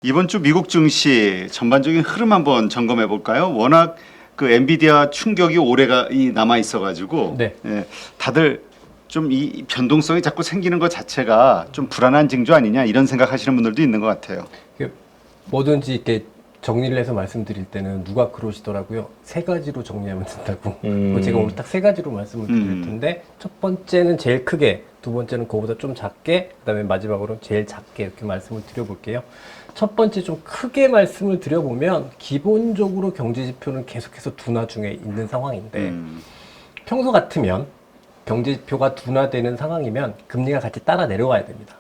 이번 주 미국 증시 전반적인 흐름 한번 점검해 볼까요? 워낙 그 엔비디아 충격이 오래가 남아 있어가지고 네. 다들 좀 이 변동성이 자꾸 생기는 것 자체가 좀 불안한 징조 아니냐 이런 생각하시는 분들도 있는 것 같아요. 뭐든지 이렇게 정리를 해서 말씀드릴 때는 누가 그러시더라고요. 세 가지로 정리하면 된다고. 제가 오늘 딱 세 가지로 말씀을 드릴 텐데 첫 번째는 제일 크게, 두 번째는 그거보다 좀 작게, 그다음에 마지막으로 제일 작게 이렇게 말씀을 드려볼게요. 첫 번째 좀 크게 말씀을 드려보면 기본적으로 경제 지표는 계속해서 둔화 중에 있는 상황인데 평소 같으면 경제 지표가 둔화되는 상황이면 금리가 같이 따라 내려와야 됩니다.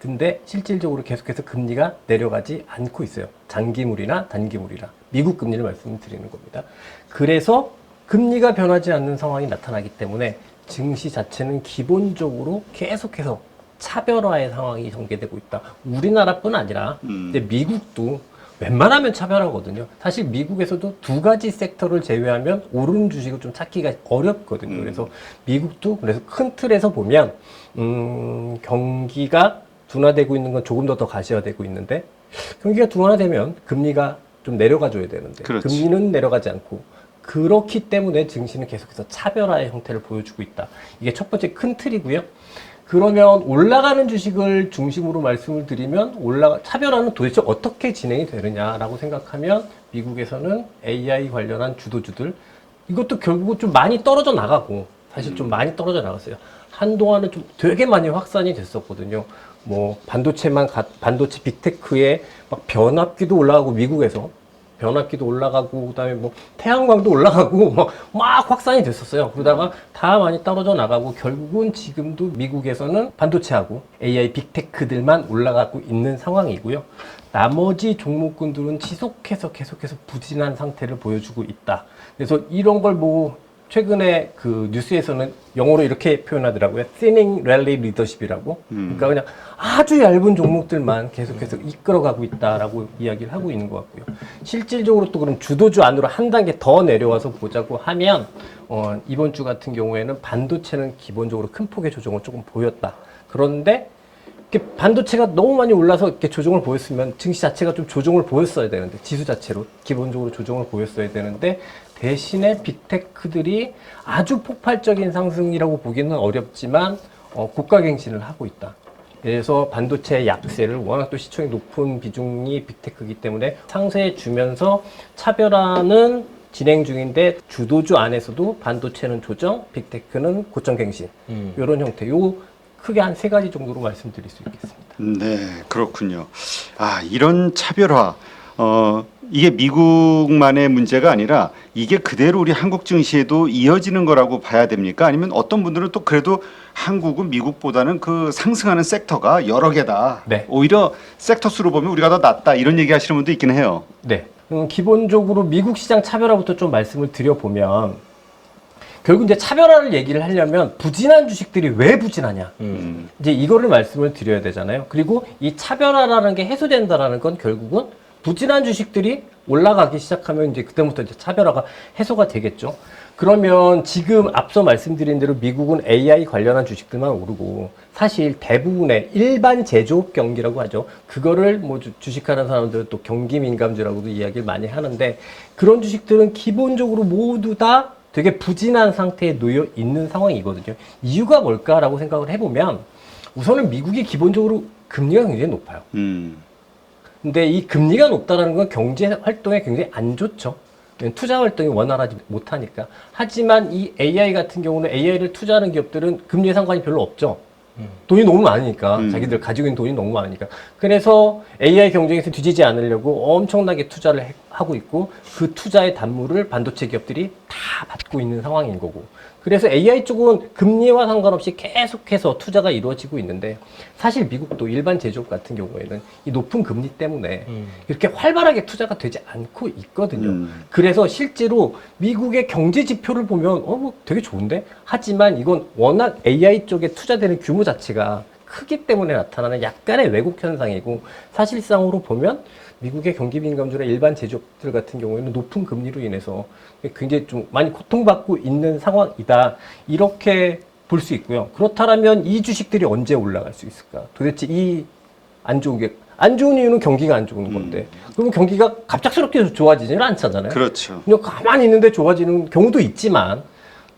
근데 실질적으로 계속해서 금리가 내려가지 않고 있어요. 장기물이나 단기물이나 미국 금리를 말씀드리는 겁니다. 그래서 금리가 변하지 않는 상황이 나타나기 때문에 증시 자체는 기본적으로 계속해서 차별화의 상황이 전개되고 있다. 우리나라뿐 아니라 이제 미국도 웬만하면 차별하거든요. 사실 미국에서도 두 가지 섹터를 제외하면 오르는 주식을 좀 찾기가 어렵거든요. 그래서 미국도 그래서 큰 틀에서 보면 경기가 둔화되고 있는 건 조금 더 가시화되고 있는데 경기가 둔화되면 금리가 좀 내려가 줘야 되는데 그렇지. 금리는 내려가지 않고 그렇기 때문에 증시는 계속해서 차별화의 형태를 보여주고 있다. 이게 첫 번째 큰 틀이고요. 그러면 올라가는 주식을 중심으로 말씀을 드리면 차별화는 도대체 어떻게 진행이 되느냐라고 생각하면 미국에서는 AI 관련한 주도주들 이것도 결국은 좀 많이 떨어져 나가고 사실 좀 많이 떨어져 나갔어요. 한동안은 좀 되게 많이 확산이 됐었거든요. 뭐 반도체 빅테크에 막 변압기도 올라가고 미국에서 변압기도 올라가고 그다음에 뭐 태양광도 올라가고 막 확산이 됐었어요. 그러다가 다 많이 떨어져 나가고 결국은 지금도 미국에서는 반도체하고 AI 빅테크들만 올라가고 있는 상황이고요. 나머지 종목군들은 계속해서 부진한 상태를 보여주고 있다. 그래서 이런 걸 보고 최근에 그 뉴스에서는 영어로 이렇게 표현하더라고요. Thinning Rally Leadership이라고. 그러니까 그냥 아주 얇은 종목들만 계속해서 이끌어가고 있다라고 이야기를 하고 있는 것 같고요. 실질적으로 또 그럼 주도주 안으로 한 단계 더 내려와서 보자고 하면 이번 주 같은 경우에는 반도체는 기본적으로 큰 폭의 조정을 조금 보였다. 그런데 이렇게 반도체가 너무 많이 올라서 이렇게 조정을 보였으면 증시 자체가 좀 조정을 보였어야 되는데 지수 자체로 기본적으로 조정을 보였어야 되는데 대신에 빅테크들이 아주 폭발적인 상승이라고 보기는 어렵지만 고가갱신을 하고 있다. 그래서 반도체 약세를 워낙 또 시총이 높은 비중이 빅테크이기 때문에 상쇄해 주면서 차별화는 진행 중인데 주도주 안에서도 반도체는 조정, 빅테크는 고점갱신 이런 형태. 요 크게 한 세 가지 정도로 말씀드릴 수 있겠습니다. 네, 그렇군요. 이런 차별화 이게 미국만의 문제가 아니라 이게 그대로 우리 한국 증시에도 이어지는 거라고 봐야 됩니까? 아니면 어떤 분들은 또 그래도 한국은 미국보다는 그 상승하는 섹터가 여러 개다. 네. 오히려 섹터 수로 보면 우리가 더 낫다. 이런 얘기 하시는 분도 있긴 해요. 네. 기본적으로 미국 시장 차별화부터 좀 말씀을 드려보면 결국 이제 차별화를 얘기를 하려면 부진한 주식들이 왜 부진하냐. 이제 이거를 말씀을 드려야 되잖아요. 그리고 이 차별화라는 게 해소된다라는 건 결국은 부진한 주식들이 올라가기 시작하면 이제 그때부터 이제 차별화가 해소가 되겠죠. 그러면 지금 앞서 말씀드린 대로 미국은 AI 관련한 주식들만 오르고 사실 대부분의 일반 제조업 경기라고 하죠. 그거를 뭐 주식하는 사람들은 또 경기 민감주라고도 이야기를 많이 하는데 그런 주식들은 기본적으로 모두 다 되게 부진한 상태에 놓여 있는 상황이거든요. 이유가 뭘까라고 생각을 해보면 우선은 미국이 기본적으로 금리가 굉장히 높아요. 근데 이 금리가 높다는 건 경제 활동에 굉장히 안 좋죠. 투자 활동이 원활하지 못하니까. 하지만 이 AI 같은 경우는 AI를 투자하는 기업들은 금리에 상관이 별로 없죠. 돈이 너무 많으니까. 자기들 가지고 있는 돈이 너무 많으니까. 그래서 AI 경쟁에서 뒤지지 않으려고 엄청나게 투자를 하고 있고 그 투자의 단물을 반도체 기업들이 다 받고 있는 상황인 거고. 그래서 AI 쪽은 금리와 상관없이 계속해서 투자가 이루어지고 있는데 사실 미국도 일반 제조업 같은 경우에는 이 높은 금리 때문에 이렇게 활발하게 투자가 되지 않고 있거든요. 그래서 실제로 미국의 경제 지표를 보면 뭐 되게 좋은데? 하지만 이건 워낙 AI 쪽에 투자되는 규모 자체가 크기 때문에 나타나는 약간의 왜곡 현상이고 사실상으로 보면 미국의 경기 민감주나 일반 제조업들 같은 경우에는 높은 금리로 인해서 굉장히 좀 많이 고통받고 있는 상황이다. 이렇게 볼 수 있고요. 그렇다면 이 주식들이 언제 올라갈 수 있을까? 도대체 이 안 좋은 게 안 좋은 이유는 경기가 안 좋은 건데. 그러면 경기가 갑작스럽게 좋아지지는 않잖아요. 그렇죠. 그냥 가만히 있는데 좋아지는 경우도 있지만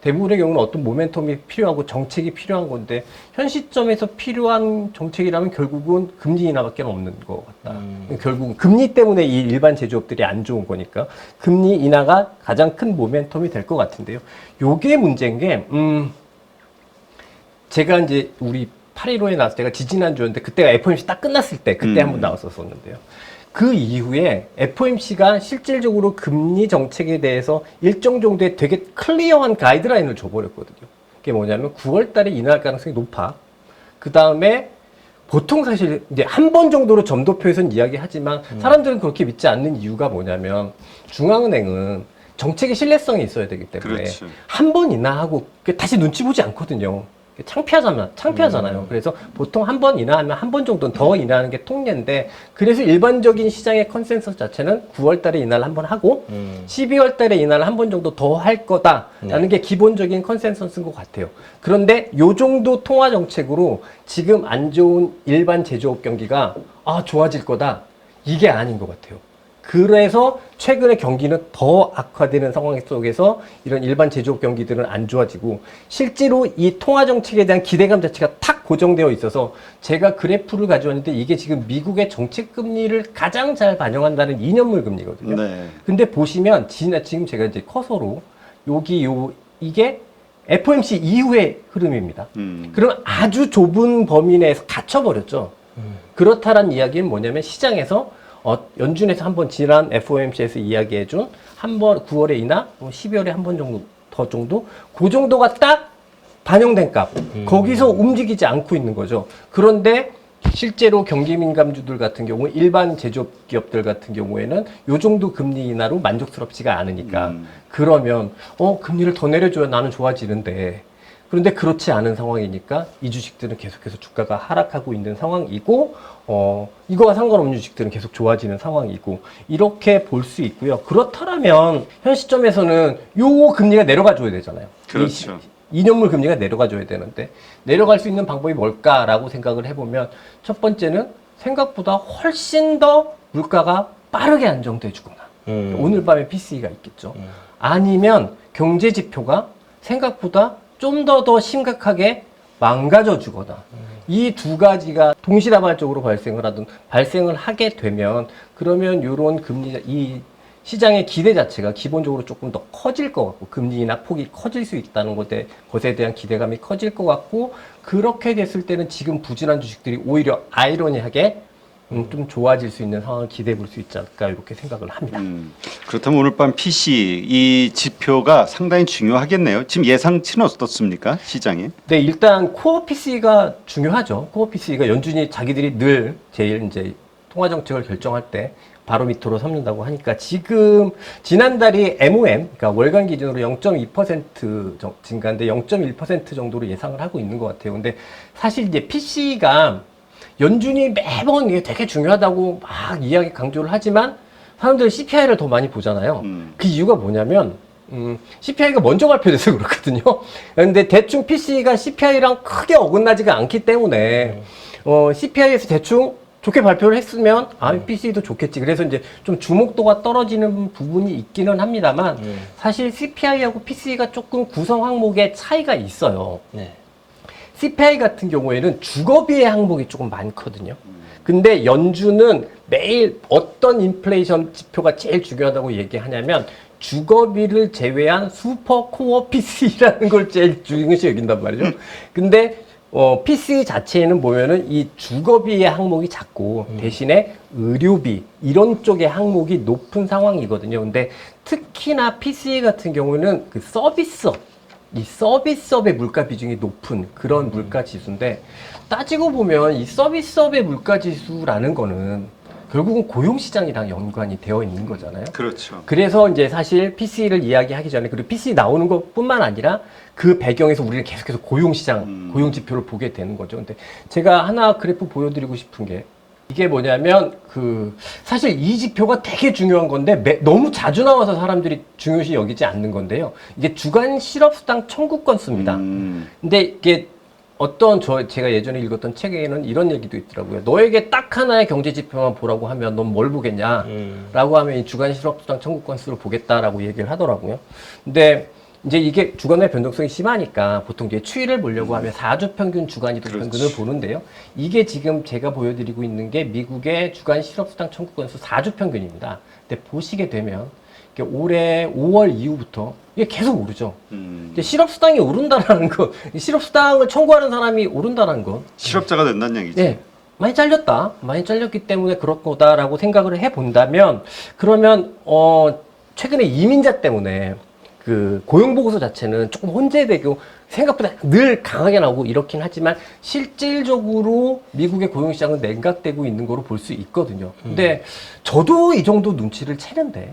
대부분의 경우는 어떤 모멘텀이 필요하고 정책이 필요한 건데 현 시점에서 필요한 정책이라면 결국은 금리 인하밖에 없는 것 같다. 결국은 금리 때문에 이 일반 제조업들이 안 좋은 거니까 금리 인하가 가장 큰 모멘텀이 될 것 같은데요. 요게 문제인 게 제가 이제 우리 8.15에 나왔을 때가 지지난주였는데 그때가 FOMC 딱 끝났을 때 그때 한번 나왔었는데요. 그 이후에 FOMC가 실질적으로 금리 정책에 대해서 일정 정도의 되게 클리어한 가이드라인을 줘버렸거든요. 그게 뭐냐면 9월 달에 인하할 가능성이 높아. 그 다음에 보통 사실 이제 한 번 정도로 점도표에서는 이야기하지만 사람들은 그렇게 믿지 않는 이유가 뭐냐면 중앙은행은 정책의 신뢰성이 있어야 되기 때문에 그렇죠. 한 번 인하하고 다시 눈치 보지 않거든요. 창피하잖아요. 그래서 보통 한 번 인하하면 한 번 정도는 더 인하하는 게 통례인데 그래서 일반적인 시장의 컨센서스 자체는 9월 달에 인하를 한 번 하고 12월 달에 인하를 한 번 정도 더 할 거다라는 게 기본적인 컨센서스인 것 같아요. 그런데 요 정도 통화 정책으로 지금 안 좋은 일반 제조업 경기가 좋아질 거다. 이게 아닌 것 같아요. 그래서 최근에 경기는 더 악화되는 상황 속에서 이런 일반 제조업 경기들은 안 좋아지고 실제로 이 통화 정책에 대한 기대감 자체가 탁 고정되어 있어서 제가 그래프를 가져왔는데 이게 지금 미국의 정책 금리를 가장 잘 반영한다는 2년물 금리거든요. 네. 근데 보시면 지금 제가 이제 커서로 이게 FOMC 이후의 흐름입니다. 그럼 아주 좁은 범위 내에서 갇혀버렸죠. 그렇다란 이야기는 뭐냐면 시장에서 연준에서 한번 지난 FOMC에서 이야기해준 한 번 9월에 인하, 12월에 한 번 정도 더 정도, 그 정도가 딱 반영된 값. 거기서 움직이지 않고 있는 거죠. 그런데 실제로 경기 민감주들 같은 경우, 일반 제조업 기업들 같은 경우에는 요 정도 금리 인하로 만족스럽지가 않으니까 그러면 금리를 더 내려줘야 나는 좋아지는데. 그런데 그렇지 않은 상황이니까 이 주식들은 계속해서 주가가 하락하고 있는 상황이고 이거와 상관없는 주식들은 계속 좋아지는 상황이고 이렇게 볼 수 있고요. 그렇다면 현 시점에서는 요 금리가 내려가 줘야 되잖아요. 그렇죠. 2년물 금리가 내려가 줘야 되는데 내려갈 수 있는 방법이 뭘까라고 생각을 해보면 첫 번째는 생각보다 훨씬 더 물가가 빠르게 안정돼 주거나 오늘 밤에 PCE가 있겠죠. 아니면 경제 지표가 생각보다 좀 더 심각하게 망가져 주거나 이 두 가지가 동시다발적으로 발생을 하게 되면 그러면 이런 이 시장의 기대 자체가 기본적으로 조금 더 커질 것 같고 금리 인하 폭이 커질 수 있다는 것에 대한 기대감이 커질 것 같고 그렇게 됐을 때는 지금 부진한 주식들이 오히려 아이러니하게 좀 좋아질 수 있는 상황을 기대해 볼 수 있지 않을까 이렇게 생각을 합니다. 그렇다면 오늘 밤 PC 이 지표가 상당히 중요하겠네요. 지금 예상치는 어떻습니까? 시장에? 네, 일단 코어 PC가 중요하죠. 코어 PC가 연준이 자기들이 늘 제일 이제 통화 정책을 결정할 때 바로미터로 삼는다고 하니까 지금 지난달이 MOM 그러니까 월간 기준으로 0.2% 증가인데 0.1% 정도로 예상을 하고 있는 것 같아요. 근데 사실 이제 PC가 연준이 매번 이게 되게 중요하다고 막 이야기 강조를 하지만 사람들은 CPI를 더 많이 보잖아요. 그 이유가 뭐냐면 CPI가 먼저 발표돼서 그렇거든요. 근데 대충 PC가 CPI랑 크게 어긋나지가 않기 때문에 CPI에서 대충 좋게 발표를 했으면 PC도 좋겠지. 그래서 이제 좀 주목도가 떨어지는 부분이 있기는 합니다만 사실 CPI하고 PC가 조금 구성 항목에 차이가 있어요. 네. CPI 같은 경우에는 주거비의 항목이 조금 많거든요. 근데 연준은 매일 어떤 인플레이션 지표가 제일 중요하다고 얘기하냐면 주거비를 제외한 슈퍼 코어 PC라는 걸 제일 중요시 여긴단 말이죠. 근데 PC 자체에는 보면은 이 주거비의 항목이 작고 대신에 의료비 이런 쪽의 항목이 높은 상황이거든요. 근데 특히나 PC 같은 경우는 그 이 서비스업의 물가 비중이 높은 그런 물가 지수인데 따지고 보면 이 서비스업의 물가 지수라는 거는 결국은 고용시장이랑 연관이 되어 있는 거잖아요. 그렇죠. 그래서 이제 사실 PC를 이야기하기 전에 그리고 PC 나오는 것뿐만 아니라 그 배경에서 우리는 계속해서 고용시장, 고용지표를 보게 되는 거죠. 근데 제가 하나 그래프 보여드리고 싶은 게 이게 뭐냐면 사실 이 지표가 되게 중요한 건데 너무 자주 나와서 사람들이 중요시 여기지 않는 건데요. 이게 주간 실업수당 청구 건수입니다. 근데 이게 어떤 제가 예전에 읽었던 책에는 이런 얘기도 있더라고요. 너에게 딱 하나의 경제 지표만 보라고 하면 넌 뭘 보겠냐? 라고 하면 이 주간 실업수당 청구 건수를 보겠다라고 얘기를 하더라고요. 근데 이제 이게 주간의 변동성이 심하니까 보통 이제 추이를 보려고 하면 4주 평균 주간 이동 평균을 보는데요. 이게 지금 제가 보여드리고 있는 게 미국의 주간 실업수당 청구 건수 4주 평균입니다. 근데 보시게 되면 이게 올해 5월 이후부터 이게 계속 오르죠. 이제 실업수당이 오른다라는 거, 실업수당을 청구하는 사람이 오른다는 거. 실업자가 된다는 얘기죠. 네. 많이 잘렸다. 많이 잘렸기 때문에 그럴 거다라고 생각을 해본다면, 그러면, 최근에 이민자 때문에 그 고용보고서 자체는 조금 혼재되고 생각보다 늘 강하게 나오고 이렇긴 하지만 실질적으로 미국의 고용시장은 냉각되고 있는 거로 볼 수 있거든요. 근데 저도 이 정도 눈치를 채는데,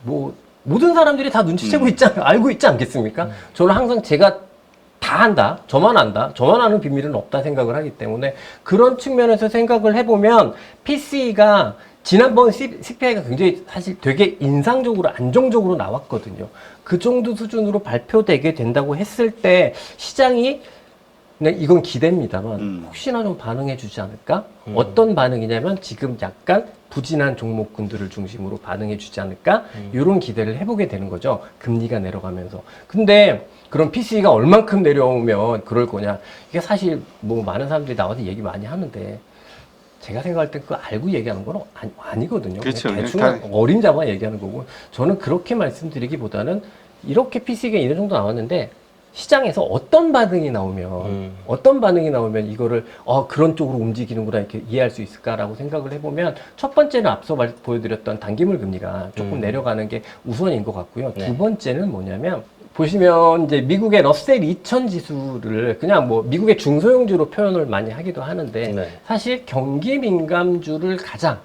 뭐, 모든 사람들이 다 눈치채고 알고 있지 않겠습니까? 저는 항상 제가 다 한다, 저만 안다, 저만 아는 비밀은 없다 생각을 하기 때문에 그런 측면에서 생각을 해보면 PCE가 지난번 CPI가 굉장히 사실 되게 인상적으로 안정적으로 나왔거든요. 그 정도 수준으로 발표되게 된다고 했을 때 시장이 그냥 이건 기대입니다만 혹시나 좀 반응해 주지 않을까? 어떤 반응이냐면 지금 약간 부진한 종목군들을 중심으로 반응해 주지 않을까? 이런 기대를 해보게 되는 거죠. 금리가 내려가면서. 근데 그럼 PC가 얼만큼 내려오면 그럴 거냐? 이게 사실 뭐 많은 사람들이 나와서 얘기 많이 하는데 제가 생각할 때 그거 알고 얘기하는 건 아니거든요. 그렇죠. 대충 어림잡아 얘기하는 거고 저는 그렇게 말씀드리기보다는 이렇게 PC가 이런 정도 나왔는데 시장에서 어떤 반응이 나오면 이거를 그런 쪽으로 움직이는구나 이렇게 이해할 수 있을까라고 생각을 해보면 첫 번째는 앞서 보여드렸던 단기물 금리가 조금 내려가는 게 우선인 것 같고요. 두 번째는 뭐냐면 보시면 이제 미국의 러셀 2000 지수를 그냥 뭐 미국의 중소형주로 표현을 많이 하기도 하는데 사실 경기 민감주를 가장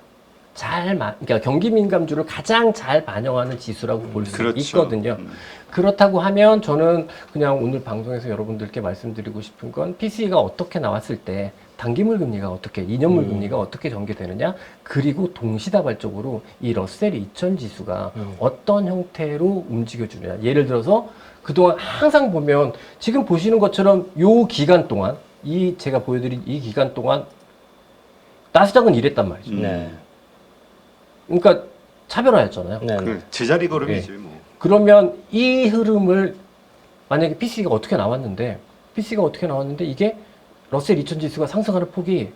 그러니까 경기 민감주를 가장 잘 반영하는 지수라고 볼 수 있거든요. 그렇다고 하면 저는 그냥 오늘 방송에서 여러분들께 말씀드리고 싶은 건 PC가 어떻게 나왔을 때 단기물 금리가 어떻게, 2년물 금리가 어떻게 전개되느냐, 그리고 동시다발적으로 이 러셀 2000 지수가 어떤 형태로 움직여주느냐. 예를 들어서 그동안 항상 보면 지금 보시는 것처럼 요 기간 동안 제가 보여드린 이 기간 동안 나스닥은 이랬단 말이죠. 그러니까 차별화였잖아요. 그 제자리 걸음이지 뭐. 그러면 이 흐름을 만약에 PC가 어떻게 나왔는데 이게 러셀 2000 지수가 상승하는 폭이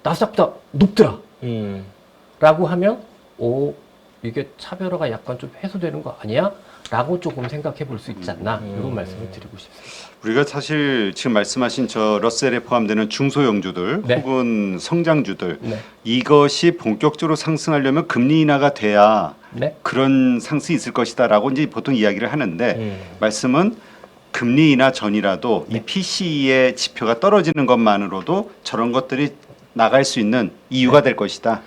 나스닥보다 높더라. 라고 하면 이게 차별화가 약간 좀 해소되는 거 아니야? 라고 조금 생각해 볼 수 있지 않나 이런 말씀을 드리고 싶습니다. 우리가 사실 지금 말씀하신 저 러셀에 포함되는 중소형주들 혹은 성장주들 이것이 본격적으로 상승하려면 금리 인하가 돼야 그런 상승이 있을 것이다라고 이제 보통 이야기를 하는데 말씀은 금리 인하 전이라도 이 PC의 지표가 떨어지는 것만으로도 저런 것들이 나갈 수 있는 이유가 될 것이다.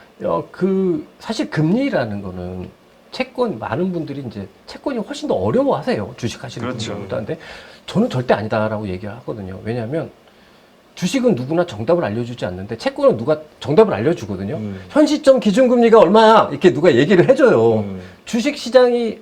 사실 금리라는 거는 많은 분들이 이제 채권이 훨씬 더 어려워하세요. 주식하시는 분들보다. 근데 저는 절대 아니다라고 얘기를 하거든요. 왜냐하면 주식은 누구나 정답을 알려주지 않는데 채권은 누가 정답을 알려주거든요. 현 시점 기준금리가 얼마야? 이렇게 누가 얘기를 해줘요. 주식시장이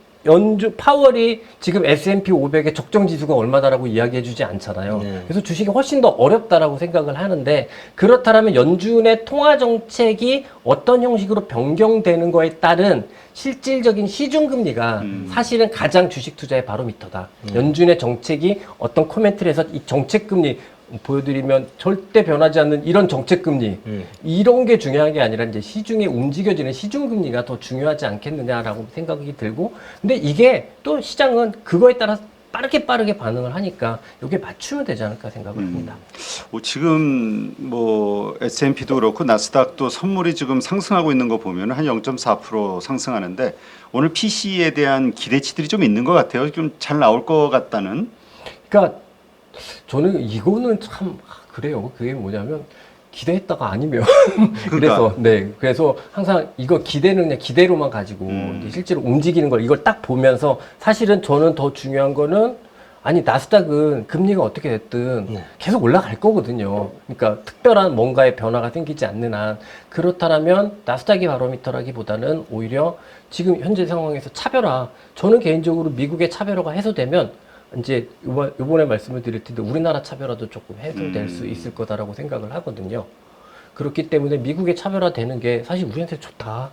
파월이 지금 S&P 500의 적정 지수가 얼마다라고 이야기해주지 않잖아요. 그래서 주식이 훨씬 더 어렵다라고 생각을 하는데 그렇다면 연준의 통화 정책이 어떤 형식으로 변경되는 거에 따른 실질적인 시중금리가 사실은 가장 주식 투자의 바로미터다. 연준의 정책이 어떤 코멘트를 해서 이 정책금리 보여드리면 절대 변하지 않는 이런 정책금리 이런 게 중요한 게 아니라 이제 시중에 움직여지는 시중금리가 더 중요하지 않겠느냐라고 생각이 들고 근데 이게 또 시장은 그거에 따라 빠르게 반응을 하니까 여기에 맞추면 되지 않을까 생각을 합니다. 지금 뭐 S&P도 그렇고 나스닥도 선물이 지금 상승하고 있는 거 보면 한 0.4% 상승하는데 오늘 PC에 대한 기대치들이 좀 있는 것 같아요. 좀 잘 나올 것 같다는. 그러니까 저는 이거는 참 그래요. 그게 뭐냐면 기대했다가 아니면 그래서 항상 이거 기대는 그냥 기대로만 가지고 실제로 움직이는 걸 이걸 딱 보면서 사실은 저는 더 중요한 거는 나스닥은 금리가 어떻게 됐든 계속 올라갈 거거든요. 그러니까 특별한 뭔가의 변화가 생기지 않는 한 그렇다면 나스닥이 바로미터라기보다는 오히려 지금 현재 상황에서 차별화 저는 개인적으로 미국의 차별화가 해소되면 이제 요번에 말씀을 드릴 텐데 우리나라 차별화도 조금 해소될 수 있을 거다라고 생각을 하거든요. 그렇기 때문에 미국의 차별화되는 게 사실 우리한테 좋다.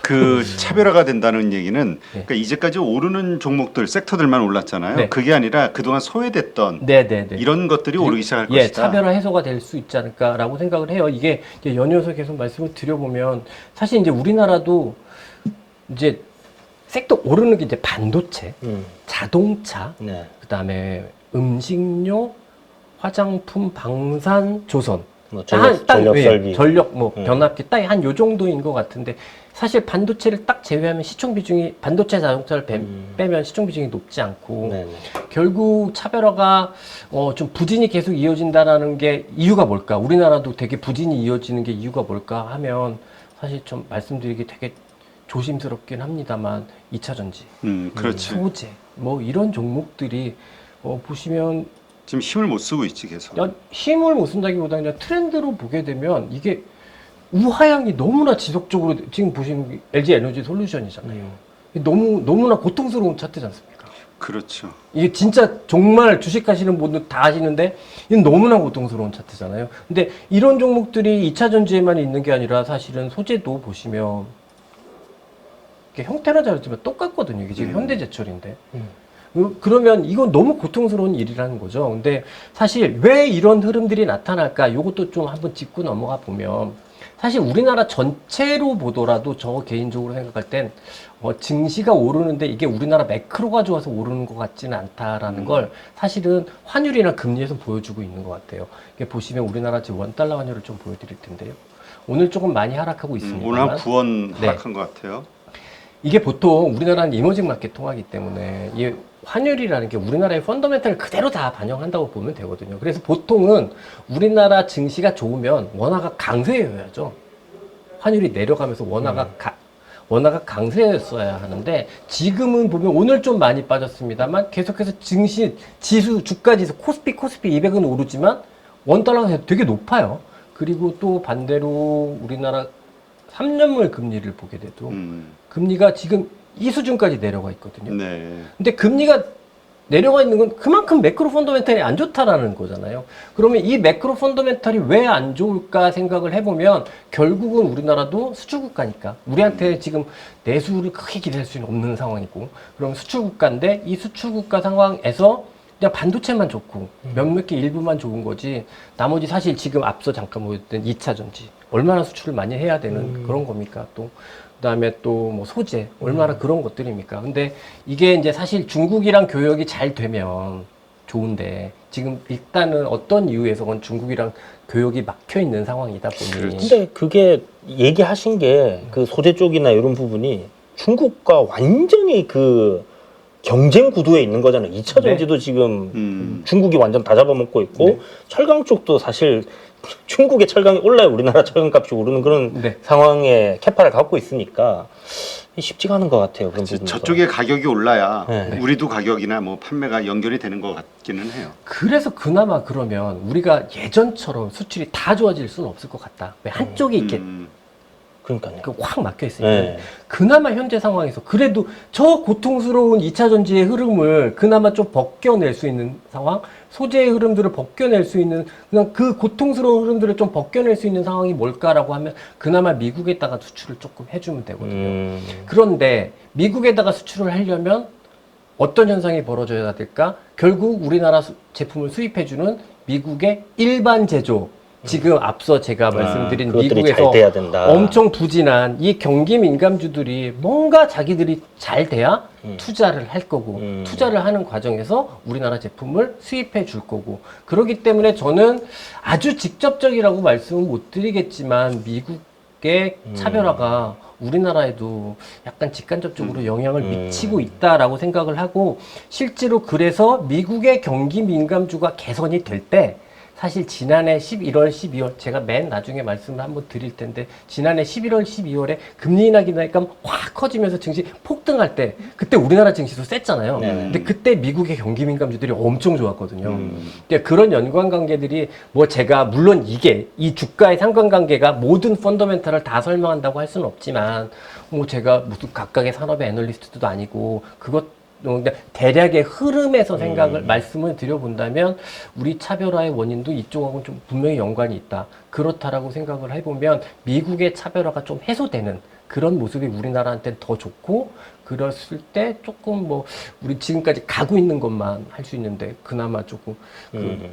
그 차별화가 된다는 얘기는 네. 그러니까 이제까지 오르는 종목들 섹터들만 올랐잖아요. 네. 그게 아니라 그동안 소외됐던 네네네. 이런 것들이 오르기 시작할 예, 것이다. 차별화 해소가 될 수 있지 않을까라고 생각을 해요. 이게 이제 연이어서 계속 말씀을 드려보면 사실 이제 우리나라도 이제 섹터 오르는 게 이제 반도체, 자동차, 네. 그다음에 음식료, 화장품, 방산, 조선. 뭐 전력 예, 설비. 전력 뭐 변압기 딱 한 요 정도인 것 같은데 사실 반도체를 딱 제외하면 시총 비중이 반도체 자동차를 빼면 시총 비중이 높지 않고 네네. 결국 차별화가 좀 부진이 계속 이어진다라는 게 이유가 뭘까? 우리나라도 되게 부진이 이어지는 게 이유가 뭘까 하면 사실 좀 말씀드리기 되게 조심스럽긴 합니다만 2차 전지, 그렇지. 소재 뭐 이런 종목들이 보시면 지금 힘을 못 쓰고 있지 계속. 힘을 못 쓴다기보다 그냥 트렌드로 보게 되면 이게 우하향이 너무나 지속적으로 지금 보시는 LG 에너지 솔루션이잖아요. 너무나 고통스러운 차트지 않습니까? 그렇죠. 이게 진짜 정말 주식하시는 분들 다 아시는데 이건 너무나 고통스러운 차트잖아요. 근데 이런 종목들이 2차 전지에만 있는 게 아니라 사실은 소재도 보시면 이게 형태나 자르지만 똑같거든요. 이게 지금 현대제철인데. 그러면 이건 너무 고통스러운 일이라는 거죠. 근데 사실 왜 이런 흐름들이 나타날까? 이것도 좀 한번 짚고 넘어가 보면 사실 우리나라 전체로 보더라도 저 개인적으로 생각할 땐 증시가 오르는데 이게 우리나라 매크로가 좋아서 오르는 것 같지는 않다라는 걸 사실은 환율이나 금리에서 보여주고 있는 것 같아요. 이게 보시면 우리나라 지금 원달러 환율을 좀 보여드릴 텐데요. 오늘 조금 많이 하락하고 있습니다. 오늘 한 9원 네. 하락한 것 같아요. 이게 보통 우리나라는 이머징 마켓 통하기 때문에 이 환율이라는 게 우리나라의 펀더멘탈을 그대로 다 반영한다고 보면 되거든요. 그래서 보통은 우리나라 증시가 좋으면 원화가 강세여야죠. 환율이 내려가면서 원화가 강세였어야 하는데 지금은 보면 오늘 좀 많이 빠졌습니다만 계속해서 지수, 주가지수, 코스피 200은 오르지만 원달러가 되게 높아요. 그리고 또 반대로 우리나라 3년물 금리를 보게 돼도 금리가 지금 이 수준까지 내려가 있거든요. 네. 근데 금리가 내려가 있는 건 그만큼 매크로 펀더멘탈이 안 좋다라는 거잖아요. 그러면 이 매크로 펀더멘탈이 왜 안 좋을까 생각을 해보면 결국은 우리나라도 수출국가니까 우리한테 지금 내수를 크게 기대할 수는 없는 상황이고 그럼 수출국가인데 이 수출국가 상황에서 그냥 반도체만 좋고 몇몇 개 일부만 좋은 거지 나머지 사실 지금 앞서 잠깐 보였던 2차 전지 얼마나 수출을 많이 해야 되는 그런 겁니까 또 그다음에 또 뭐 소재 얼마나 그런 것들입니까? 근데 이게 이제 사실 중국이랑 교역이 잘 되면 좋은데 지금 일단은 어떤 이유에서건 중국이랑 교역이 막혀 있는 상황이다 보니 근데 그게 얘기하신 게 그 소재 쪽이나 이런 부분이 중국과 완전히 그 경쟁 구도에 있는 거잖아요. 2차 전지도 지금 중국이 완전 다 잡아먹고 있고 철강 쪽도 사실 중국의 철강이 올라야 우리나라 철강값이 오르는 그런 상황에 캐파를 갖고 있으니까 쉽지가 않은 것 같아요. 그런 부분에서. 저쪽에 가격이 올라야 네. 우리도 가격이나 뭐 판매가 연결이 되는 것 같기는 해요. 그래서 그나마 그러면 우리가 예전처럼 수출이 다 좋아질 수는 없을 것 같다. 왜 한쪽이 이렇게 그러니까요. 확 막혀 있으니까 네. 그나마 현재 상황에서 그래도 저 고통스러운 2차 전지의 흐름을 그나마 좀 벗겨낼 수 있는 상황, 소재의 흐름들을 벗겨낼 수 있는 그냥 그 고통스러운 흐름들을 좀 벗겨낼 수 있는 상황이 뭘까라고 하면 그나마 미국에다가 수출을 조금 해주면 되거든요. 그런데 미국에다가 수출을 하려면 어떤 현상이 벌어져야 될까? 결국 우리나라 제품을 수입해주는 미국의 일반 제조 지금 앞서 제가 말씀드린 그것들이 미국에서 잘 돼야 된다. 엄청 부진한 이 경기 민감주들이 뭔가 자기들이 잘 돼야 투자를 할 거고 투자를 하는 과정에서 우리나라 제품을 수입해 줄 거고 그렇기 때문에 저는 아주 직접적이라고 말씀은 못 드리겠지만 미국의 차별화가 우리나라에도 약간 직간접적으로 영향을 미치고 있다라고 생각을 하고 실제로 그래서 미국의 경기 민감주가 개선이 될 때 사실 지난해 11월, 12월 제가 맨 나중에 말씀을 한번 드릴 텐데 지난해 11월, 12월에 금리 인하기 나니까 확 커지면서 증시 폭등할 때 그때 우리나라 증시도 셌잖아요. 근데 그때 미국의 경기 민감주들이 엄청 좋았거든요. 근데 그런 연관관계들이 뭐 제가 물론 이게 이 주가의 상관관계가 모든 펀더멘탈을 다 설명한다고 할 수는 없지만 뭐 제가 무슨 각각의 산업의 애널리스트도 아니고 그것 근데 대략의 흐름에서 생각을 말씀을 드려본다면 우리 차별화의 원인도 이쪽하고는 좀 분명히 연관이 있다. 그렇다라고 생각을 해보면 미국의 차별화가 좀 해소되는 그런 모습이 우리나라한테는 더 좋고 그랬을 때 조금 뭐 우리 지금까지 가고 있는 것만 할 수 있는데 그나마 조금 그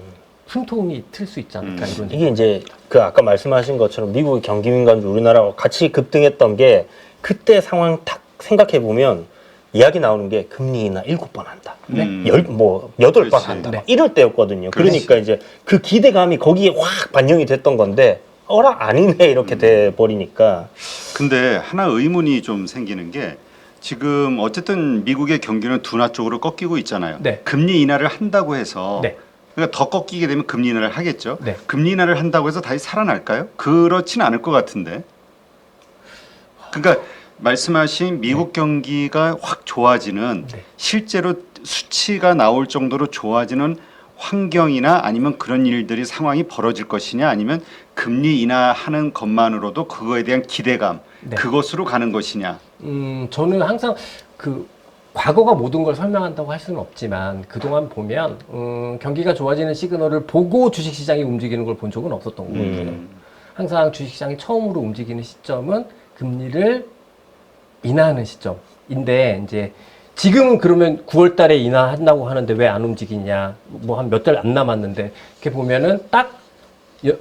숨통이 틀 수 있지 않을까 이런 이게 이제 그 아까 말씀하신 것처럼 미국의 경기 민감주 우리나라와 같이 급등했던 게 그때 상황 딱 생각해 보면 이야기 나오는 게 금리 인하 7번 한다. 네. 8번 그렇지. 한다. 네. 막 이럴 때였거든요. 그러니까 이제 그 기대감이 거기에 확 반영이 됐던 건데 어라 아니네 이렇게 돼 버리니까 근데 하나 의문이 좀 생기는 게 지금 어쨌든 미국의 경기는 둔화 쪽으로 꺾이고 있잖아요. 네. 금리 인하를 한다고 해서 네. 그러니까 더 꺾이게 되면 금리 인하를 하겠죠. 네. 금리 인하를 한다고 해서 다시 살아날까요? 그렇진 않을 것 같은데. 그러니까 말씀하신 미국 경기가 확 좋아지는 네. 실제로 수치가 나올 정도로 좋아지는 환경이나 아니면 그런 일들이 상황이 벌어질 것이냐 아니면 금리 인하하는 것만으로도 그거에 대한 기대감 네. 그것으로 가는 것이냐. 저는 항상 그 과거가 모든 걸 설명한다고 할 수는 없지만 그동안 보면 경기가 좋아지는 시그널을 보고 주식시장이 움직이는 걸 본 적은 없었던 것 같아요. 항상 주식시장이 처음으로 움직이는 시점은 금리를 인하하는 시점인데 이제 지금은 그러면 9월 달에 인하한다고 하는데 왜 안 움직이냐 뭐 한 몇 달 안 남았는데 이렇게 보면은 딱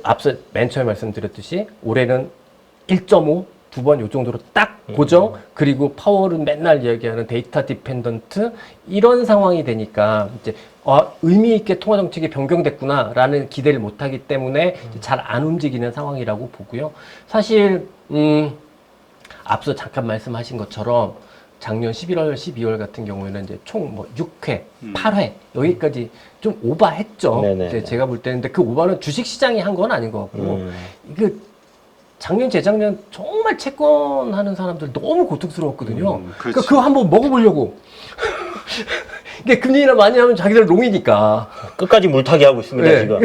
앞서 맨 처음에 말씀드렸듯이 올해는 1.5 두 번 요 정도로 딱 고정 그리고 파월은 맨날 이야기하는 데이터 디펜던트 이런 상황이 되니까 이제 의미 있게 통화 정책이 변경됐구나라는 기대를 못 하기 때문에 잘 안 움직이는 상황이라고 보고요. 사실 앞서 잠깐 말씀하신 것처럼 작년 11월, 12월 같은 경우에는 이제 총 뭐 6회, 8회 여기까지 좀 오바했죠. 네네. 이제 제가 볼 때는 근데 그 오바는 주식 시장이 한 건 아닌 것 같고 이게 작년, 재작년 정말 채권하는 사람들 너무 고통스러웠거든요. 그러니까 그거 한번 먹어보려고. 이게 금리나 많이 하면 자기들 롱이니까. 끝까지 물타기 하고 있습니다 네. 지금.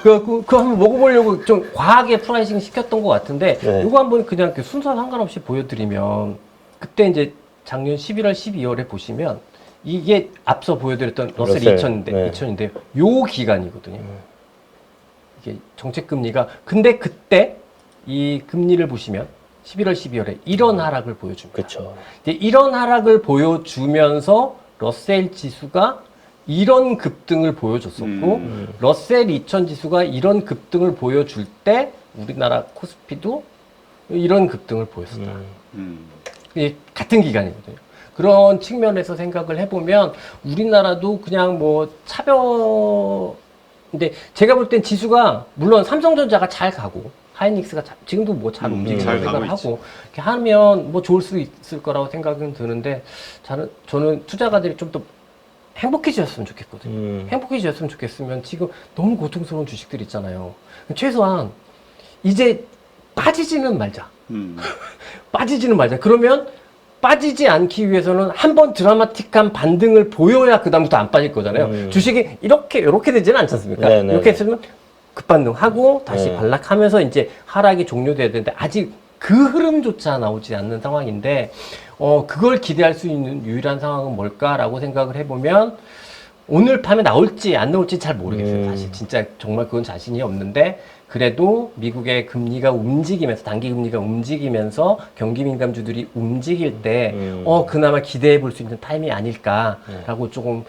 그거 한번 먹어보려고 좀 과하게 프라이싱 시켰던 것 같은데, 네. 이거 한번 그냥 그 순서 상관없이 보여드리면, 그때 이제 작년 11월, 12월에 보시면, 이게 앞서 보여드렸던 러셀 러셀, 2000인데, 네. 2000인데, 요 기간이거든요. 이게 정책금리가, 근데 그때 이 금리를 보시면 11월, 12월에 이런 하락을 보여줍니다. 그렇죠. 이제 이런 하락을 보여주면서 러셀 지수가 이런 급등을 보여줬었고 러셀 2000 지수가 이런 급등을 보여줄 때 우리나라 코스피도 이런 급등을 보였었다. 이게 같은 기간이거든요. 그런 측면에서 생각을 해보면 우리나라도 그냥 뭐 근데 제가 볼 땐 지수가 물론 삼성전자가 잘 가고 하이닉스가 지금도 뭐 잘 움직이는 잘 생각을 가고 있지. 하고 이렇게 하면 뭐 좋을 수 있을 거라고 생각은 드는데 저는 투자가들이 좀 더 행복해지셨으면 좋겠거든요. 행복해지셨으면 좋겠으면 지금 너무 고통스러운 주식들 있잖아요. 최소한 이제 빠지지는 말자. 빠지지는 말자. 그러면 빠지지 않기 위해서는 한번 드라마틱한 반등을 보여야 그다음부터 안 빠질 거잖아요. 주식이 이렇게 되지는 않지 않습니까? 네네. 이렇게 했으면 급반등하고 다시 네. 반락하면서 이제 하락이 종료돼야 되는데 아직 그 흐름조차 나오지 않는 상황인데 그걸 기대할 수 있는 유일한 상황은 뭘까라고 생각을 해보면 오늘 밤에 나올지 안 나올지 잘 모르겠어요. 사실 진짜 정말 그건 자신이 없는데 그래도 미국의 금리가 움직이면서 단기 금리가 움직이면서 경기 민감주들이 움직일 때 그나마 기대해 볼 수 있는 타임이 아닐까라고 조금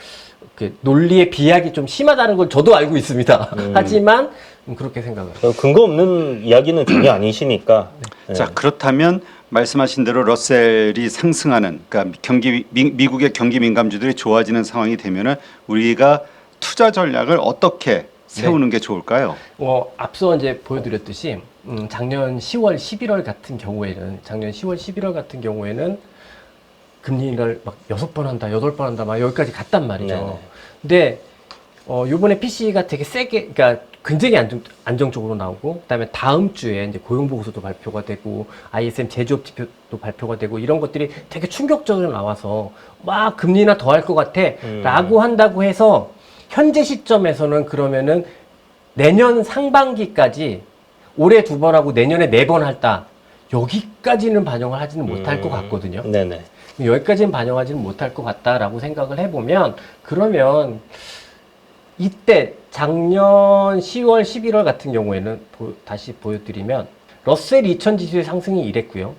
그 논리의 비약이 좀 심하다는 걸 저도 알고 있습니다. 하지만 그렇게 생각을 해요. 근거 없는 이야기는 전혀 아니시니까. 네. 자 그렇다면 말씀하신 대로 러셀이 상승하는 그러니까 미국의 경기 민감주들이 좋아지는 상황이 되면은 우리가 투자 전략을 어떻게 세우는 게 좋을까요? 앞서 이제 보여드렸듯이 작년 10월, 11월 같은 경우에는 금리를 막 6번 한다, 8번 한다, 막 여기까지 갔단 말이죠. 네네. 근데 요번에 PC가 되게 세게, 그러니까 굉장히 안정적으로 나오고, 그다음에 다음 주에 이제 고용 보고서도 발표가 되고, ISM 제조업 지표도 발표가 되고 이런 것들이 되게 충격적으로 나와서 막 금리나 더 할 것 같아라고 한다고 해서 현재 시점에서는 그러면은 내년 상반기까지 올해 2번 하고 내년에 4번 할다 여기까지는 반영을 하지는 못할 것 같거든요. 네네. 여기까지는 반영하지는 못할 것 같다라고 생각을 해보면 그러면 이때 작년 10월, 11월 같은 경우에는 다시 보여드리면 러셀 2000 지수의 상승이 이랬고요.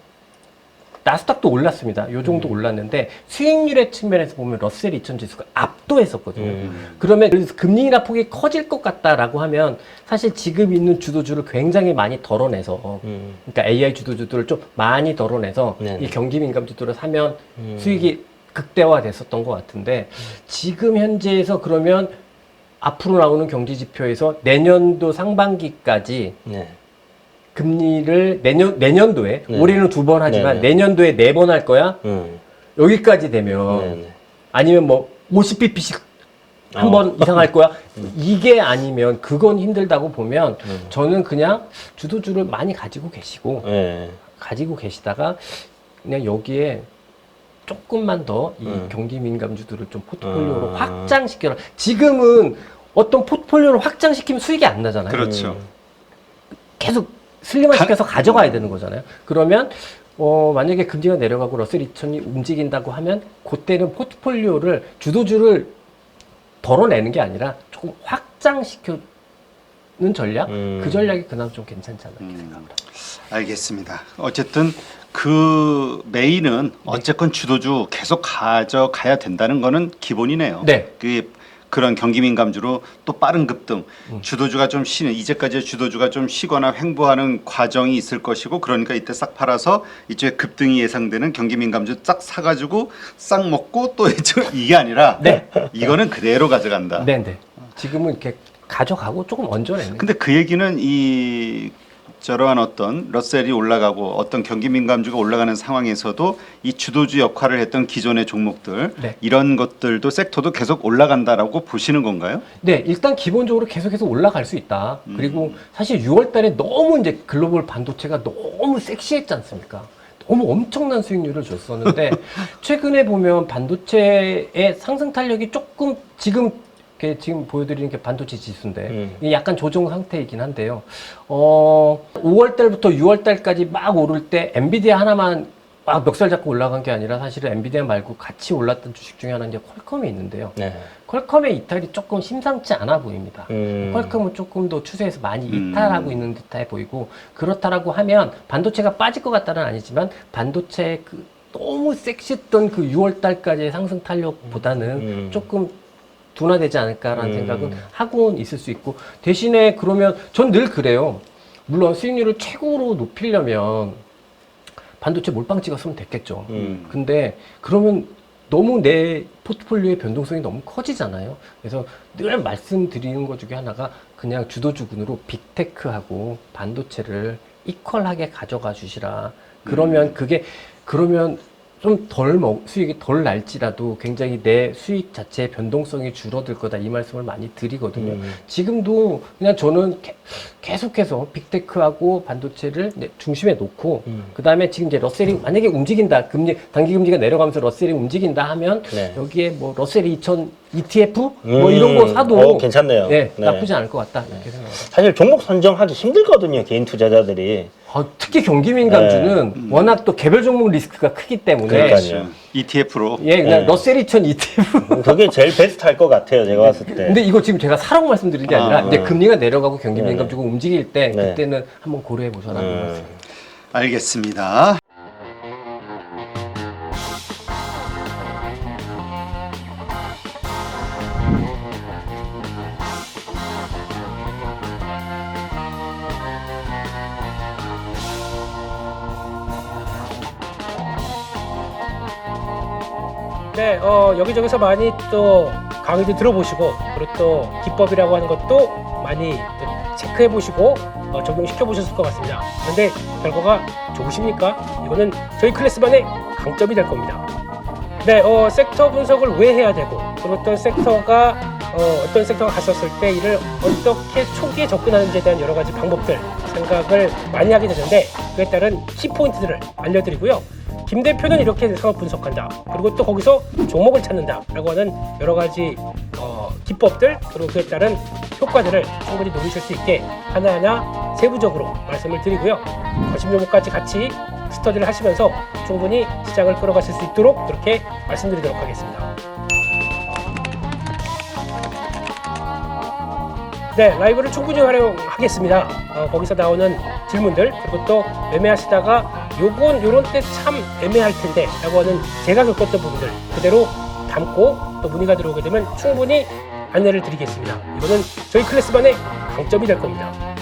나스닥도 올랐습니다. 요 정도 올랐는데 수익률의 측면에서 보면 러셀 2000 지수가 압도했었거든요. 그러면 그래서 금리 인하 폭이 커질 것 같다라고 하면 사실 지금 있는 주도주를 굉장히 많이 덜어내서 그러니까 AI 주도주들을 좀 많이 덜어내서 네네. 이 경기 민감주들을 사면 수익이 극대화됐었던 것 같은데 지금 현재에서 그러면 앞으로 나오는 경제 지표에서 내년도 상반기까지 네. 금리를 내년도에 네. 올해는 2번 하지만 네네. 내년도에 4번 할 거야. 여기까지 되면 네네. 아니면 뭐 50bp씩 한 번 이상 할 거야. 이게 아니면 그건 힘들다고 보면 저는 그냥 주도주를 많이 가지고 계시고 네. 가지고 계시다가 그냥 여기에 조금만 더 이 경기 민감주들을 좀 포트폴리오로 확장시켜라. 지금은 어떤 포트폴리오를 확장시키면 수익이 안 나잖아요. 그렇죠. 계속 슬림화시켜서 가져가야 되는 거잖아요. 그러면 만약에 금리가 내려가고 러셀 2000이 움직인다고 하면 그때는 포트폴리오를 주도주를 덜어내는 게 아니라 조금 확장시켜는 전략? 그 전략이 그나마 좀 괜찮지 않나 이렇게 생각합니다. 알겠습니다. 어쨌든 그 메인은 어쨌건 주도주 계속 가져가야 된다는 거는 기본이네요. 네. 그런 경기 민감주로 또 빠른 급등, 주도주가 좀 쉬는 이제까지 주도주가 좀 쉬거나 횡보하는 과정이 있을 것이고 그러니까 이때 싹 팔아서 이쪽에 급등이 예상되는 경기 민감주 싹 사가지고 싹 먹고 또 이게 아니라 네. 이거는 그대로 가져간다. 네. 지금은 이렇게 가져가고 조금 얹어내는. 근데 그 얘기는 이 저러한 어떤 러셀이 올라가고 어떤 경기 민감주가 올라가는 상황에서도 이 주도주 역할을 했던 기존의 종목들 네. 이런 것들도 섹터도 계속 올라간다라고 보시는 건가요? 네, 일단 기본적으로 계속해서 올라갈 수 있다. 그리고 사실 6월 달에 너무 이제 글로벌 반도체가 너무 섹시했지 않습니까? 너무 엄청난 수익률을 줬었는데 최근에 보면 반도체의 상승 탄력이 조금 지금 보여드리는 게 반도체 지수인데 이게 약간 조정 상태이긴 한데요. 5월 달부터 6월 달까지 막 오를 때 엔비디아 하나만 막 멱살 잡고 올라간 게 아니라 사실은 엔비디아 말고 같이 올랐던 주식 중에 하나는 이제 퀄컴이 있는데요. 네. 퀄컴의 이탈이 조금 심상치 않아 보입니다. 퀄컴은 조금 더 추세에서 많이 이탈하고 있는 듯해 보이고 그렇다라고 하면 반도체가 빠질 것 같다는 아니지만 반도체 그 너무 섹시했던 그 6월 달까지의 상승 탄력보다는 조금 둔화되지 않을까라는 생각은 하고는 있을 수 있고 대신에 그러면 전 늘 그래요. 물론 수익률을 최고로 높이려면 반도체 몰빵 찍었으면 됐겠죠. 근데 그러면 너무 내 포트폴리오의 변동성이 너무 커지잖아요. 그래서 늘 말씀드리는 것 중에 하나가 그냥 주도주군으로 빅테크하고 반도체를 이퀄하게 가져가 주시라. 그러면 그러면 좀 수익이 덜 날지라도 굉장히 내 수익 자체의 변동성이 줄어들 거다 이 말씀을 많이 드리거든요. 지금도 그냥 저는 계속해서 빅테크하고 반도체를 중심에 놓고 그 다음에 지금 이제 러셀이 만약에 움직인다 단기 금리가 내려가면서 러셀이 움직인다 하면 네. 여기에 뭐 러셀 2000 ETF 뭐 이런 거 사도 괜찮네요. 네, 네. 나쁘지 않을 것 같다 이렇게 생각합니다. 사실 종목 선정하기 힘들거든요, 개인 투자자들이. 특히 경기 민감주는 워낙 또 개별 종목 리스크가 크기 때문에 그러니까요. ETF로 예, 그냥 네. 러셀 2000 ETF. 그게 제일 베스트 할 것 같아요, 제가 봤을 때. 근데 이거 지금 제가 사라고 말씀드린 게 아니라 이제 금리가 내려가고 경기 네. 민감주가 움직일 때 네. 그때는 한번 고려해 보셔라는 말씀. 알겠습니다. 네, 여기저기서 많이 또 강의도 들어보시고 그리고 또 기법이라고 하는 것도 많이 또 체크해 보시고 적용시켜 보셨을 것 같습니다. 그런데 결과가 좋으십니까? 이거는 저희 클래스만의 강점이 될 겁니다. 네, 섹터 분석을 왜 해야 되고 그리고 어떤 섹터가 갔었을 때 이를 어떻게 초기에 접근하는지에 대한 여러 가지 방법들 생각을 많이 하게 되는데 그에 따른 키포인트들을 알려드리고요. 김 대표는 이렇게 상황 분석한다. 그리고 또 거기서 종목을 찾는다. 라고 하는 여러 가지 기법들 그리고 그에 따른 효과들을 충분히 노리실 수 있게 하나하나 세부적으로 말씀을 드리고요. 관심 종목까지 같이 스터디를 하시면서 충분히 시장을 끌어가실 수 있도록 그렇게 말씀드리도록 하겠습니다. 네, 라이브를 충분히 활용하겠습니다. 거기서 나오는 질문들, 그리고 또 매매하시다가 요런 때 참 애매할 텐데 라고 하는 제가 겪었던 부분들 그대로 담고 또 문의가 들어오게 되면 충분히 안내를 드리겠습니다. 이거는 저희 클래스만의 강점이 될 겁니다.